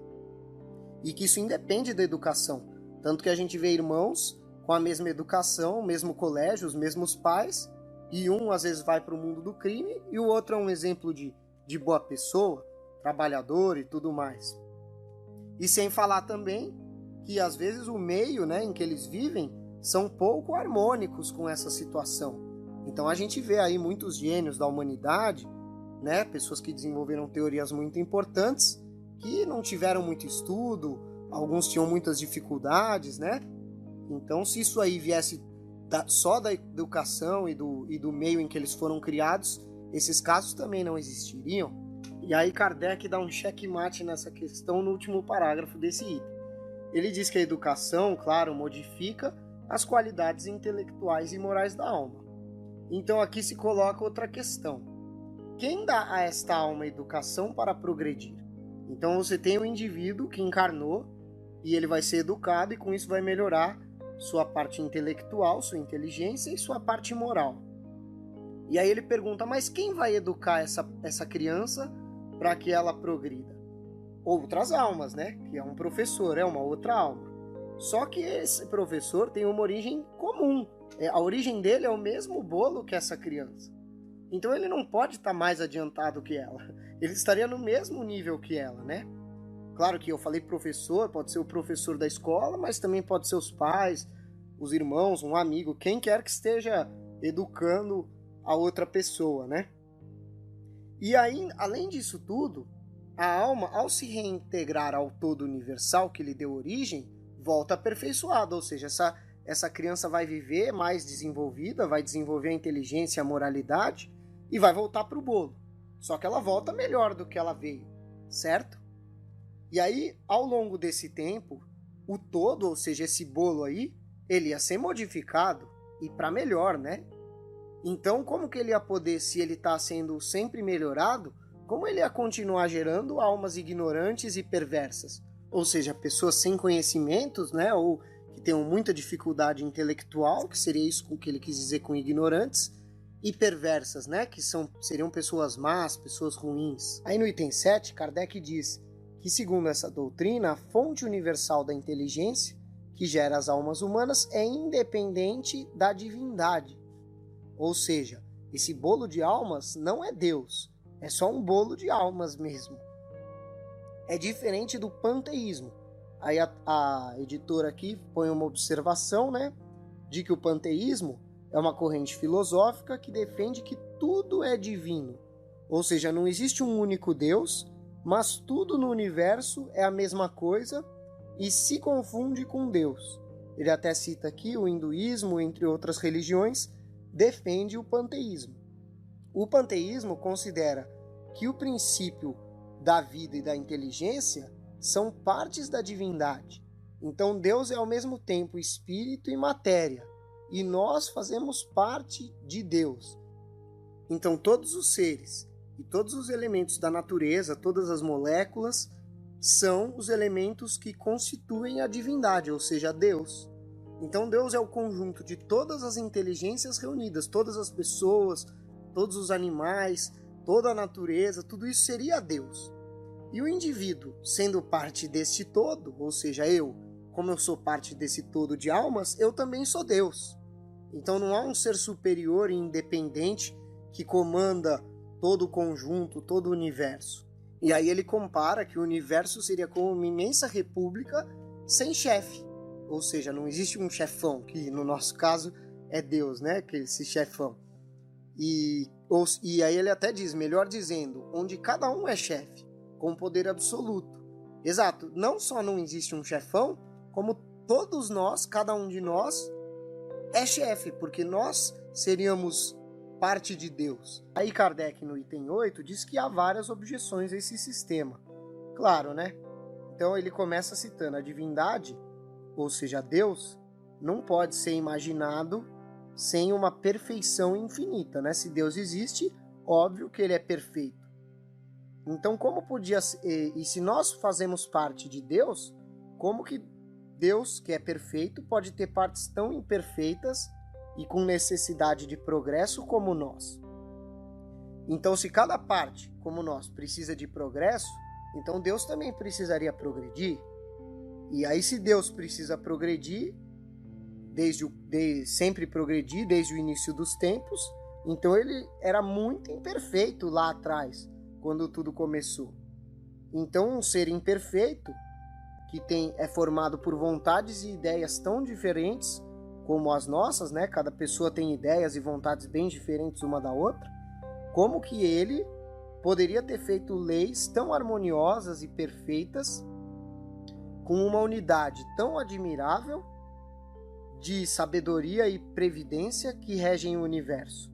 E que isso independe da educação. Tanto que a gente vê irmãos com a mesma educação, o mesmo colégio, os mesmos pais, e um às vezes vai para o mundo do crime e o outro é um exemplo de boa pessoa, trabalhador e tudo mais. E sem falar também que às vezes o meio, né, em que eles vivem são pouco harmônicos com essa situação. Então a gente vê aí muitos gênios da humanidade, né, pessoas que desenvolveram teorias muito importantes, que não tiveram muito estudo, alguns tinham muitas dificuldades, né? Então, se isso aí viesse só da educação e do meio em que eles foram criados, esses casos também não existiriam. E aí Kardec dá um checkmate nessa questão no último parágrafo desse item. Ele diz que a educação, claro, modifica as qualidades intelectuais e morais da alma. Então aqui se coloca outra questão. Quem dá a esta alma educação para progredir? Então você tem o indivíduo que encarnou e ele vai ser educado e com isso vai melhorar sua parte intelectual, sua inteligência e sua parte moral. E aí ele pergunta, mas quem vai educar essa criança para que ela progrida? Outras almas, né? Que é um professor, é uma outra alma. Só que esse professor tem uma origem comum. A origem dele é o mesmo bolo que essa criança. Então ele não pode estar mais adiantado que ela. Ele estaria no mesmo nível que ela, né? Claro que eu falei professor, pode ser o professor da escola, mas também pode ser os pais, os irmãos, um amigo, quem quer que esteja educando a outra pessoa, né? E aí, além disso tudo, a alma, ao se reintegrar ao todo universal que lhe deu origem, volta aperfeiçoada, ou seja, essa criança vai viver mais desenvolvida, vai desenvolver a inteligência e a moralidade e vai voltar para o bolo. Só que ela volta melhor do que ela veio, certo? E aí, ao longo desse tempo, o todo, ou seja, esse bolo aí, ele ia ser modificado e para melhor, né? Então, como que ele ia poder, se ele está sendo sempre melhorado, como ele ia continuar gerando almas ignorantes e perversas? Ou seja, pessoas sem conhecimentos, né? Ou que tenham muita dificuldade intelectual, que seria isso que ele quis dizer com ignorantes, e perversas, né? Que seriam pessoas más, pessoas ruins. Aí no item 7, Kardec diz que, segundo essa doutrina, a fonte universal da inteligência que gera as almas humanas é independente da divindade. Ou seja, esse bolo de almas não é Deus, é só um bolo de almas mesmo. É diferente do panteísmo. Aí a editora aqui põe uma observação, né, de que o panteísmo é uma corrente filosófica que defende que tudo é divino. Ou seja, não existe um único Deus, mas tudo no universo é a mesma coisa e se confunde com Deus. Ele até cita aqui o hinduísmo, entre outras religiões, defende o panteísmo. O panteísmo considera que o princípio da vida e da inteligência são partes da divindade. Então Deus é ao mesmo tempo espírito e matéria, e nós fazemos parte de Deus. Então todos os seres e todos os elementos da natureza, todas as moléculas, são os elementos que constituem a divindade, ou seja, Deus. Então Deus é o conjunto de todas as inteligências reunidas, todas as pessoas, todos os animais, toda a natureza, tudo isso seria Deus. E o indivíduo, sendo parte deste todo, ou seja, eu, como eu sou parte desse todo de almas, eu também sou Deus. Então não há um ser superior e independente que comanda todo o conjunto, todo o universo. E aí ele compara que o universo seria como uma imensa república sem chefe. Ou seja, não existe um chefão, que no nosso caso é Deus, né? Que esse chefão. E aí ele até diz, melhor dizendo, onde cada um é chefe, com poder absoluto. Exato, não só não existe um chefão, como todos nós, cada um de nós, é chefe, porque nós seríamos parte de Deus. Aí Kardec, no item 8, diz que há várias objeções a esse sistema. Claro, né? Então ele começa citando a divindade, ou seja, Deus, não pode ser imaginado sem uma perfeição infinita, né? Se Deus existe, óbvio que ele é perfeito. Então, como podia ser, e se nós fazemos parte de Deus, como que Deus, que é perfeito, pode ter partes tão imperfeitas e com necessidade de progresso como nós? Então, se cada parte, como nós, precisa de progresso, então Deus também precisaria progredir. E aí, se Deus precisa progredir, sempre progredir desde o início dos tempos, então ele era muito imperfeito lá atrás, quando tudo começou. Então, um ser imperfeito, que é formado por vontades e ideias tão diferentes como as nossas, né? Cada pessoa tem ideias e vontades bem diferentes uma da outra. Como que ele poderia ter feito leis tão harmoniosas e perfeitas com uma unidade tão admirável de sabedoria e previdência que regem o universo?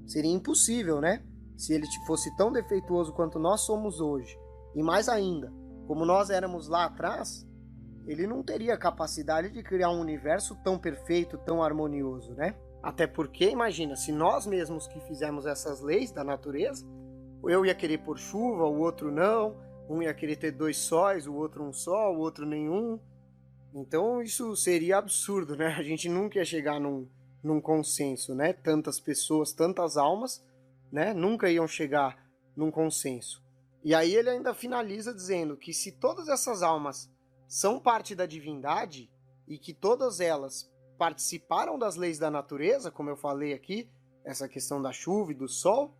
Seria impossível, né? Se ele fosse tão defeituoso quanto nós somos hoje. E mais ainda, como nós éramos lá atrás, ele não teria capacidade de criar um universo tão perfeito, tão harmonioso, né? Até porque, imagina, se nós mesmos que fizemos essas leis da natureza, eu ia querer pôr chuva, o outro não, um ia querer ter 2 sóis, o outro um só, o outro nenhum. Então isso seria absurdo, né? A gente nunca ia chegar num consenso, né? Tantas pessoas, tantas almas, né? Nunca iam chegar num consenso. E aí ele ainda finaliza dizendo que se todas essas almas são parte da divindade e que todas elas participaram das leis da natureza, como eu falei aqui, essa questão da chuva e do sol,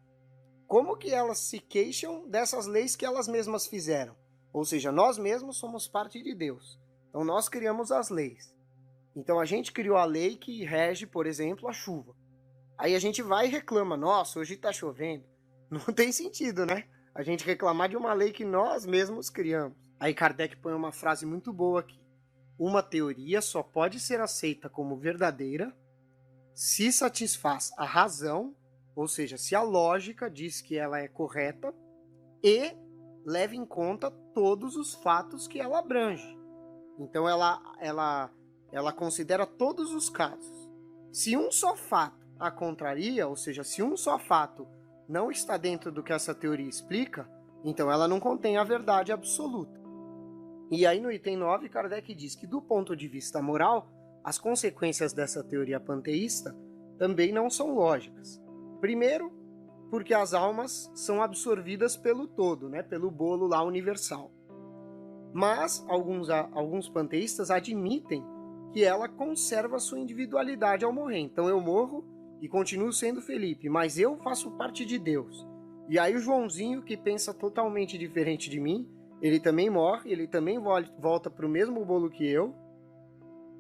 como que elas se queixam dessas leis que elas mesmas fizeram? Ou seja, nós mesmos somos parte de Deus. Então nós criamos as leis. Então a gente criou a lei que rege, por exemplo, a chuva. Aí a gente vai e reclama, nossa, hoje está chovendo. Não tem sentido, né? A gente reclamar de uma lei que nós mesmos criamos. Aí Kardec põe uma frase muito boa aqui. Uma teoria só pode ser aceita como verdadeira se satisfaz a razão, ou seja, se a lógica diz que ela é correta e leva em conta todos os fatos que ela abrange. Então ela considera todos os casos. Se um só fato a contraria, ou seja, se um só fato não está dentro do que essa teoria explica, então ela não contém a verdade absoluta. E aí no item 9, Kardec diz que do ponto de vista moral, as consequências dessa teoria panteísta também não são lógicas. Primeiro, porque as almas são absorvidas pelo todo, né, pelo bolo lá universal. Mas alguns panteístas admitem que ela conserva sua individualidade ao morrer. Então eu morro e continuo sendo Felipe, mas eu faço parte de Deus. E aí o Joãozinho, que pensa totalmente diferente de mim, ele também morre, ele também volta para o mesmo bolo que eu,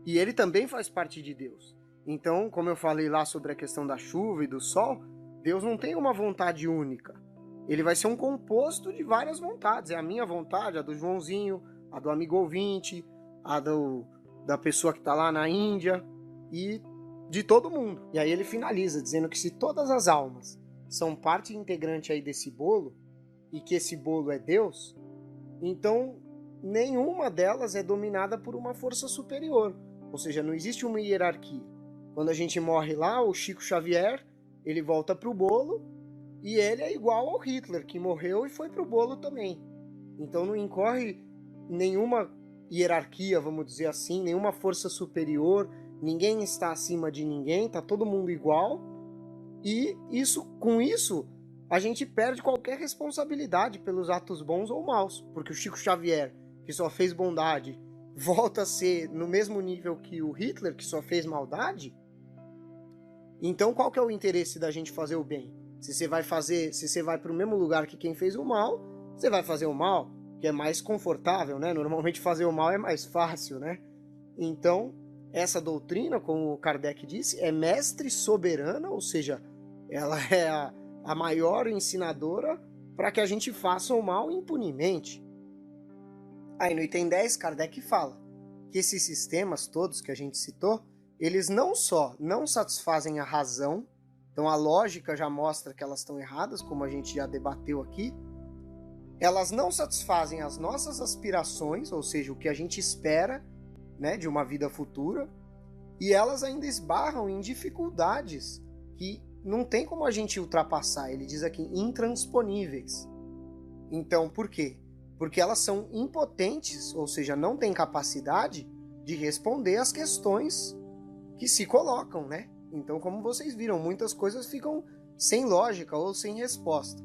e ele também faz parte de Deus. Então, como eu falei lá sobre a questão da chuva e do sol, Deus não tem uma vontade única. Ele vai ser um composto de várias vontades. É a minha vontade, a do Joãozinho, a do amigo ouvinte, a da pessoa que está lá na Índia e de todo mundo. E aí ele finaliza dizendo que se todas as almas são parte integrante aí desse bolo e que esse bolo é Deus, então nenhuma delas é dominada por uma força superior. Ou seja, não existe uma hierarquia. Quando a gente morre lá, o Chico Xavier, ele volta para o bolo e ele é igual ao Hitler, que morreu e foi para o bolo também. Então não incorre nenhuma hierarquia, vamos dizer assim, nenhuma força superior, ninguém está acima de ninguém, está todo mundo igual. E com isso, a gente perde qualquer responsabilidade pelos atos bons ou maus, porque o Chico Xavier, que só fez bondade, volta a ser no mesmo nível que o Hitler, que só fez maldade. Então qual que é o interesse da gente fazer o bem? Se você vai para o mesmo lugar que quem fez o mal, você vai fazer o mal, que é mais confortável, né? Normalmente fazer o mal é mais fácil, né? Então, essa doutrina, como Kardec disse, é mestre soberana, ou seja, ela é a maior ensinadora para que a gente faça o mal impunemente. Aí no item 10, Kardec fala que esses sistemas todos que a gente citou, eles não só não satisfazem a razão, então a lógica já mostra que elas estão erradas, como a gente já debateu aqui, elas não satisfazem as nossas aspirações, ou seja, o que a gente espera, né, de uma vida futura, e elas ainda esbarram em dificuldades que não tem como a gente ultrapassar. Ele diz aqui intransponíveis. Então, por quê? Porque elas são impotentes, ou seja, não têm capacidade de responder às questões que se colocam, né? Então, como vocês viram, muitas coisas ficam sem lógica ou sem resposta.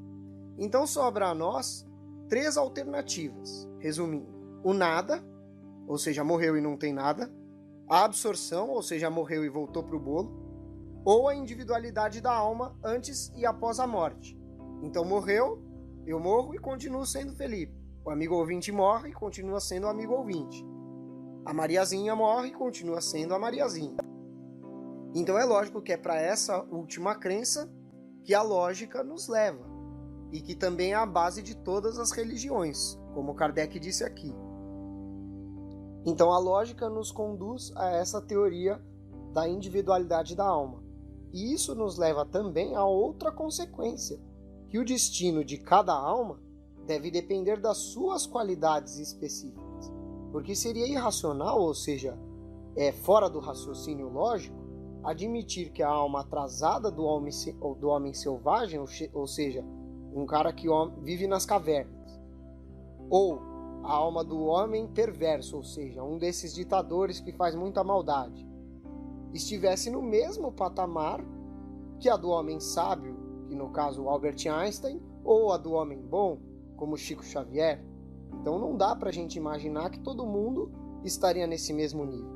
Então, sobra a nós 3 alternativas. Resumindo, o nada, ou seja, morreu e não tem nada, a absorção, ou seja, morreu e voltou para o bolo, ou a individualidade da alma antes e após a morte. Então, morreu, eu morro e continuo sendo Felipe. O amigo ouvinte morre e continua sendo o amigo ouvinte. A Mariazinha morre e continua sendo a Mariazinha. Então é lógico que é para essa última crença que a lógica nos leva, e que também é a base de todas as religiões, como Kardec disse aqui. Então a lógica nos conduz a essa teoria da individualidade da alma. E isso nos leva também a outra consequência, que o destino de cada alma deve depender das suas qualidades específicas. Porque seria irracional, ou seja, fora do raciocínio lógico, admitir que a alma atrasada do homem selvagem, ou seja, um cara que vive nas cavernas, ou a alma do homem perverso, ou seja, um desses ditadores que faz muita maldade, estivesse no mesmo patamar que a do homem sábio, que no caso Albert Einstein, ou a do homem bom, como Chico Xavier. Então não dá para a gente imaginar que todo mundo estaria nesse mesmo nível.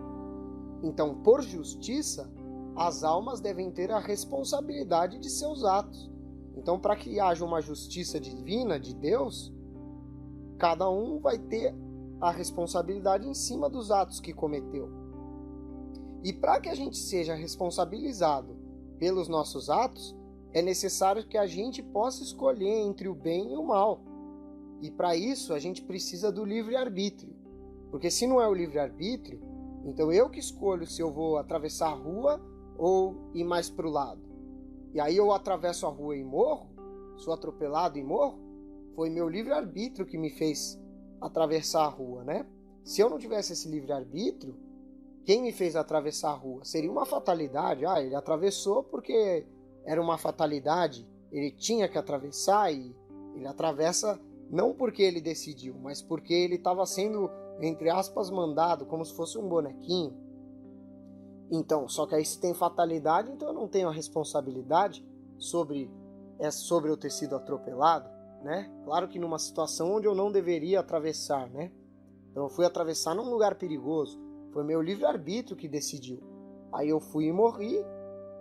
Então, por justiça, as almas devem ter a responsabilidade de seus atos. Então, para que haja uma justiça divina de Deus, cada um vai ter a responsabilidade em cima dos atos que cometeu. E para que a gente seja responsabilizado pelos nossos atos, é necessário que a gente possa escolher entre o bem e o mal. E para isso a gente precisa do livre-arbítrio. Porque se não é o livre-arbítrio, então eu que escolho se eu vou atravessar a rua ou ir mais para o lado. E aí eu atravesso a rua e morro, sou atropelado e morro, foi meu livre-arbítrio que me fez atravessar a rua, né? Se eu não tivesse esse livre-arbítrio, quem me fez atravessar a rua? Seria uma fatalidade. Ele atravessou porque era uma fatalidade, ele tinha que atravessar e ele atravessa não porque ele decidiu, mas porque ele estava sendo, entre aspas, mandado, como se fosse um bonequinho. Então, só que aí se tem fatalidade, então eu não tenho a responsabilidade sobre eu ter sido atropelado, né? Claro que numa situação onde eu não deveria atravessar, né? Então eu fui atravessar num lugar perigoso, foi meu livre-arbítrio que decidiu. Aí eu fui e morri,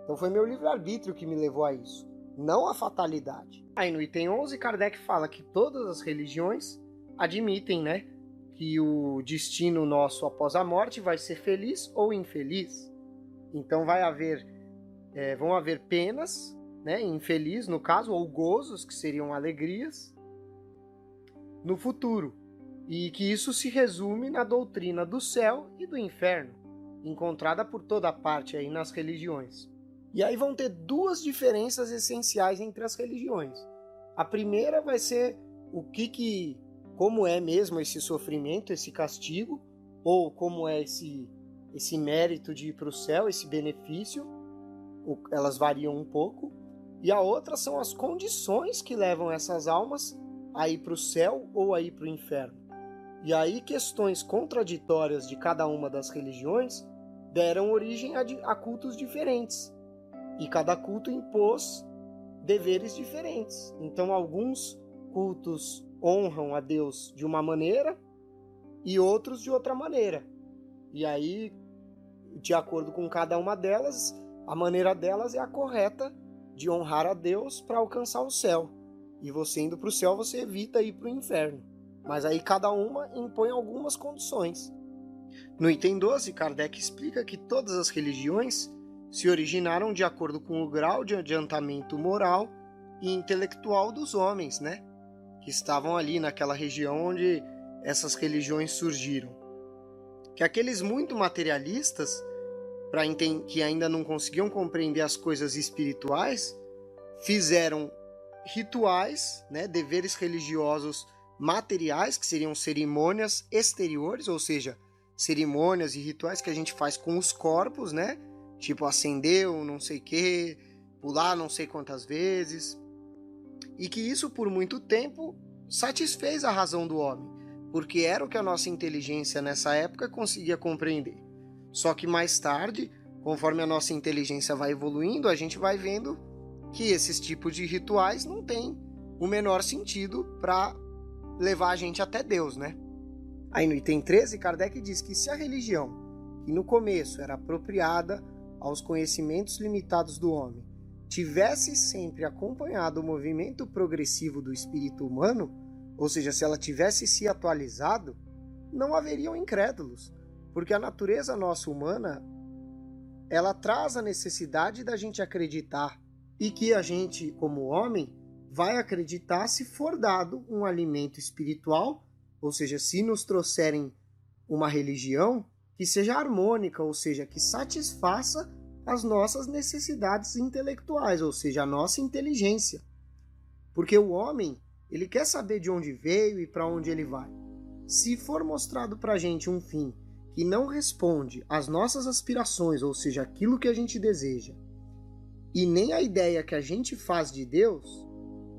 então foi meu livre-arbítrio que me levou a isso, não a fatalidade. Aí no item 11, Kardec fala que todas as religiões admitem, né, que o destino nosso após a morte vai ser feliz ou infeliz. Então vão haver penas, né, infeliz no caso, ou gozos, que seriam alegrias, no futuro. E que isso se resume na doutrina do céu e do inferno, encontrada por toda parte aí nas religiões. E aí vão ter 2 diferenças essenciais entre as religiões. A primeira vai ser como é mesmo esse sofrimento, esse castigo, ou como é esse mérito de ir para o céu, esse benefício. Elas variam um pouco. E a outra são as condições que levam essas almas a ir para o céu ou a ir para o inferno. E aí questões contraditórias de cada uma das religiões deram origem a cultos diferentes. E cada culto impôs deveres diferentes. Então alguns cultos honram a Deus de uma maneira e outros de outra maneira. E aí, de acordo com cada uma delas, a maneira delas é a correta de honrar a Deus para alcançar o céu. E você indo para o céu, você evita ir para o inferno. Mas aí cada uma impõe algumas condições. No item 12, Kardec explica que todas as religiões se originaram de acordo com o grau de adiantamento moral e intelectual dos homens, né? Que estavam ali naquela região onde essas religiões surgiram. Que aqueles muito materialistas, que ainda não conseguiam compreender as coisas espirituais, fizeram rituais, né, deveres religiosos materiais, que seriam cerimônias exteriores, ou seja, cerimônias e rituais que a gente faz com os corpos, né? Tipo acender um não sei o que, pular não sei quantas vezes. E que isso por muito tempo satisfez a razão do homem, porque era o que a nossa inteligência nessa época conseguia compreender. Só que mais tarde, conforme a nossa inteligência vai evoluindo, a gente vai vendo que esses tipos de rituais não têm o menor sentido para levar a gente até Deus, né? Aí no item 13, Kardec diz que se a religião, que no começo era apropriada aos conhecimentos limitados do homem, tivesse sempre acompanhado o movimento progressivo do espírito humano, ou seja, se ela tivesse se atualizado, não haveriam incrédulos, porque a natureza nossa humana, ela traz a necessidade da gente acreditar, e que a gente, como homem, vai acreditar se for dado um alimento espiritual, ou seja, se nos trouxerem uma religião que seja harmônica, ou seja, que satisfaça as nossas necessidades intelectuais, ou seja, a nossa inteligência. Porque o homem, ele quer saber de onde veio e para onde ele vai. Se for mostrado para a gente um fim que não responde às nossas aspirações, ou seja, aquilo que a gente deseja, e nem a ideia que a gente faz de Deus,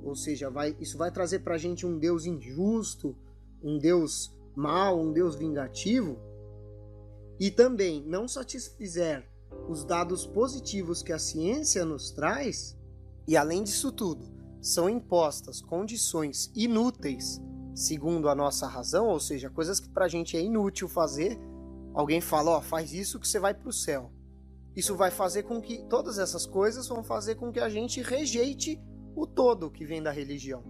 ou seja, isso vai trazer para a gente um Deus injusto, um Deus mau, um Deus vingativo, e também não satisfizer os dados positivos que a ciência nos traz, e além disso tudo, são impostas condições inúteis, segundo a nossa razão, ou seja, coisas que para a gente é inútil fazer, alguém fala, faz isso que você vai para o céu. Isso vai fazer com que, todas essas coisas vão fazer com que a gente rejeite o todo que vem da religião.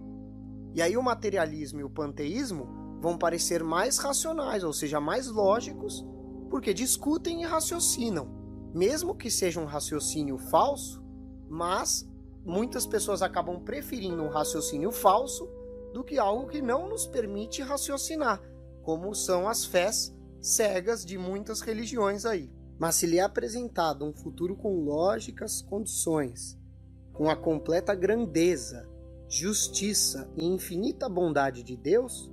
E aí o materialismo e o panteísmo vão parecer mais racionais, ou seja, mais lógicos, porque discutem e raciocinam. Mesmo que seja um raciocínio falso, mas muitas pessoas acabam preferindo um raciocínio falso do que algo que não nos permite raciocinar, como são as fés cegas de muitas religiões aí. Mas se lhe é apresentado um futuro com lógicas condições, com a completa grandeza, justiça e infinita bondade de Deus,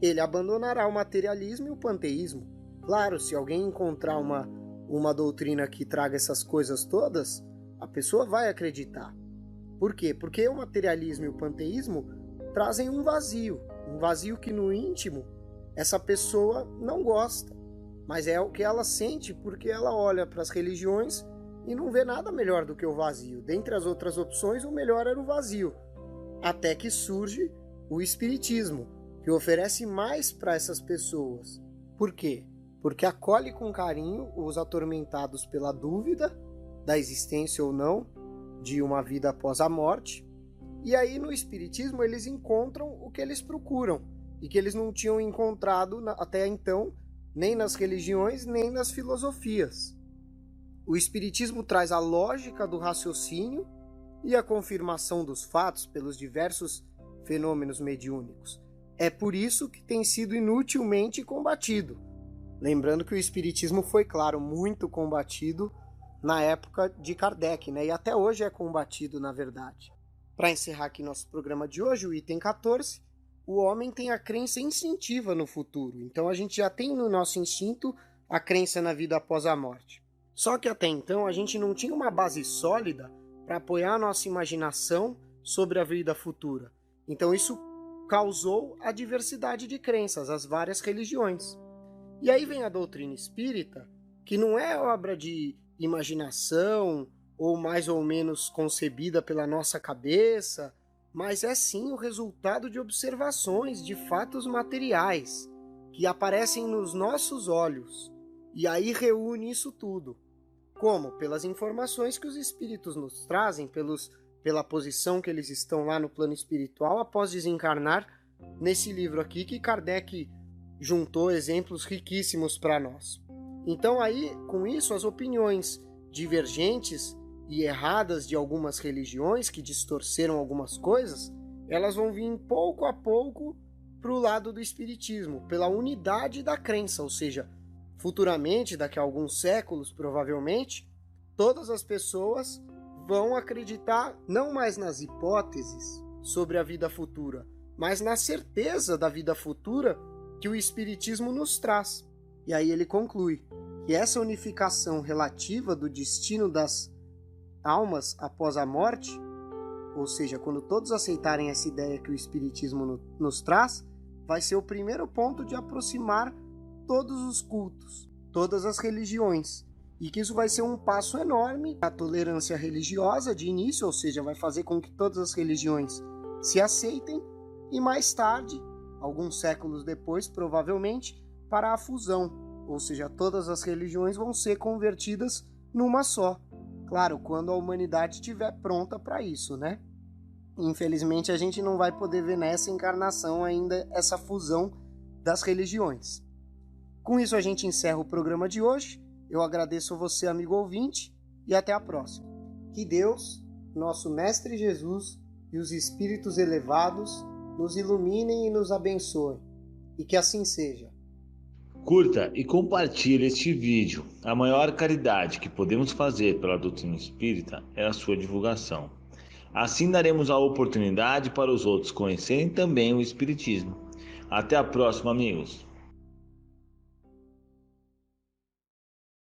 ele abandonará o materialismo e o panteísmo. Claro, se alguém encontrar uma doutrina que traga essas coisas todas, a pessoa vai acreditar. Por quê? Porque o materialismo e o panteísmo trazem um vazio que no íntimo essa pessoa não gosta, mas é o que ela sente porque ela olha para as religiões e não vê nada melhor do que o vazio. Dentre as outras opções, o melhor era o vazio, até que surge o espiritismo, que oferece mais para essas pessoas. Por quê? Porque acolhe com carinho os atormentados pela dúvida da existência ou não de uma vida após a morte. E aí no espiritismo eles encontram o que eles procuram e que eles não tinham encontrado até então nem nas religiões nem nas filosofias. O espiritismo traz a lógica do raciocínio e a confirmação dos fatos pelos diversos fenômenos mediúnicos. É por isso que tem sido inutilmente combatido. Lembrando que o espiritismo foi, claro, muito combatido na época de Kardec, né? E até hoje é combatido, na verdade. Para encerrar aqui nosso programa de hoje, o item 14, o homem tem a crença instintiva no futuro. Então a gente já tem no nosso instinto a crença na vida após a morte. Só que até então a gente não tinha uma base sólida para apoiar a nossa imaginação sobre a vida futura. Então isso causou a diversidade de crenças, as várias religiões. E aí vem a doutrina espírita, que não é obra de imaginação ou mais ou menos concebida pela nossa cabeça, mas é sim o resultado de observações de fatos materiais que aparecem nos nossos olhos. E aí reúne isso tudo. Como? Pelas informações que os espíritos nos trazem, pela posição que eles estão lá no plano espiritual após desencarnar, nesse livro aqui que Kardec juntou exemplos riquíssimos para nós. Então aí, com isso, as opiniões divergentes e erradas de algumas religiões que distorceram algumas coisas, elas vão vir pouco a pouco para o lado do espiritismo, pela unidade da crença, ou seja, futuramente, daqui a alguns séculos, provavelmente, todas as pessoas vão acreditar não mais nas hipóteses sobre a vida futura, mas na certeza da vida futura que o Espiritismo nos traz. E aí ele conclui que essa unificação relativa do destino das almas após a morte, ou seja, quando todos aceitarem essa ideia que o Espiritismo nos traz, vai ser o primeiro ponto de aproximar todos os cultos, todas as religiões, e que isso vai ser um passo enorme à tolerância religiosa de início, ou seja, vai fazer com que todas as religiões se aceitem, e mais tarde, alguns séculos depois, provavelmente, para a fusão, ou seja, todas as religiões vão ser convertidas numa só. Claro, quando a humanidade estiver pronta para isso, né? Infelizmente, a gente não vai poder ver nessa encarnação ainda essa fusão das religiões. Com isso, a gente encerra o programa de hoje. Eu agradeço a você, amigo ouvinte, e até a próxima. Que Deus, nosso Mestre Jesus e os Espíritos elevados nos iluminem e nos abençoem. E que assim seja. Curta e compartilhe este vídeo. A maior caridade que podemos fazer pela doutrina espírita é a sua divulgação. Assim daremos a oportunidade para os outros conhecerem também o Espiritismo. Até a próxima, amigos.